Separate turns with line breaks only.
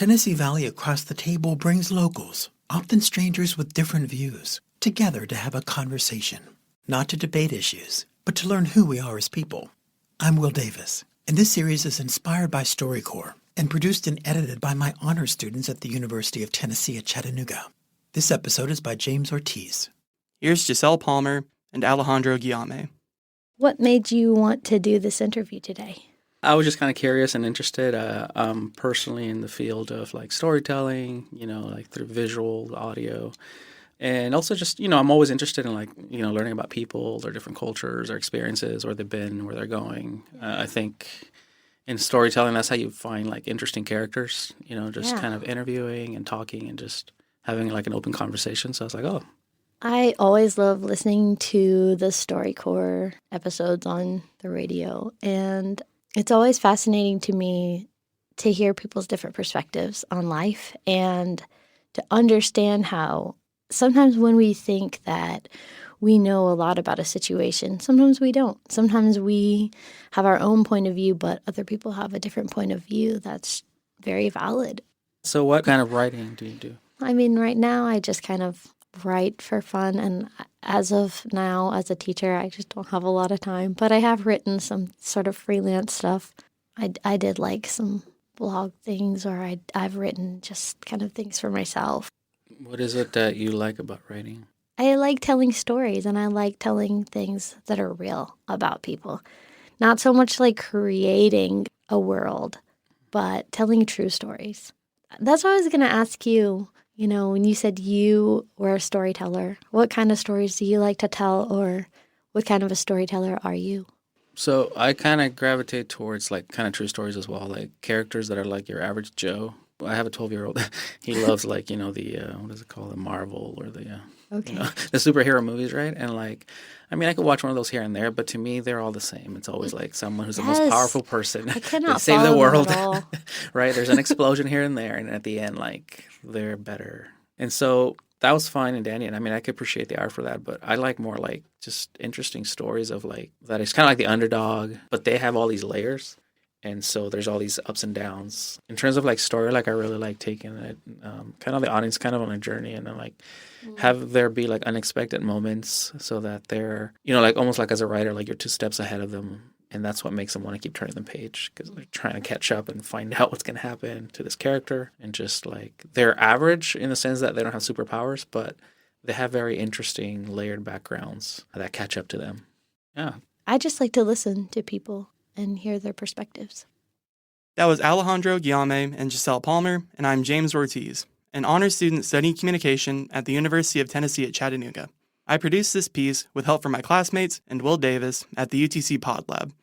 Tennessee Valley Across the Table brings locals, often strangers with different views, together to have a conversation, not to debate issues, but to learn who we are as people. I'm Will Davis, and this series is inspired by StoryCorps and produced and edited by my honors students at the University of Tennessee at Chattanooga. This episode is by James Ortiz.
Here's Giselle Palmer and Alejandro Guimoye.
What made you want to do this interview today?
I was just kind of curious and interested personally in the field of like storytelling, like through visual, audio. And also just, I'm always interested in learning about people, their different cultures, their experiences, where they've been, where they're going. I think in storytelling, that's how you find like interesting characters, kind of interviewing and talking and just having like an open conversation. So I was like, oh.
I always love listening to the StoryCorps episodes on the radio, and it's always fascinating to me to hear people's different perspectives on life and to understand how sometimes when we think that we know a lot about a situation, sometimes we don't. Sometimes we have our own point of view, but other people have a different point of view that's very valid.
So what kind of writing do you do?
I mean, right now I just kind of write for fun, and as of now, as a teacher, I just don't have a lot of time, but I have written some sort of freelance stuff. I did like some blog things, or I've written just kind of things for myself.
What is it that you like about writing?
I like telling stories, and I like telling things that are real about people. Not so much like creating a world, but telling true stories. That's what I was going to ask you. When you said you were a storyteller, what kind of stories do you like to tell, or what kind of a storyteller are you? So
I kind of gravitate towards like kind of true stories as well, like characters that are like your average Joe. I have a 12-year-old. He loves like, the, what is it called, the Marvel or the, the superhero movies, right? And like, I could watch one of those here and there, but to me, they're all the same. It's always like someone who's the most powerful person.
I cannot
they save the world,
at all.
right? There's an explosion here and there, and at the end, like, they're better. And so that was fine and dandy. And I could appreciate the art for that, but I like more like just interesting stories of like, that it's kind of like the underdog, but they have all these layers. And so there's all these ups and downs. In terms of like story, like I really like taking it, kind of the audience kind of on a journey, and then like have there be like unexpected moments so that they're, like almost like as a writer, like you're 2 steps ahead of them. And that's what makes them want to keep turning the page, because they're trying to catch up and find out what's going to happen to this character. And just like they're average in the sense that they don't have superpowers, but they have very interesting layered backgrounds that catch up to them. Yeah.
I just like to listen to people and hear their perspectives.
That was Alejandro Guimoye and Giselle Palmer, and I'm James Ortiz, an honors student studying communication at the University of Tennessee at Chattanooga. I produced this piece with help from my classmates and Will Davis at the UTC PodLab.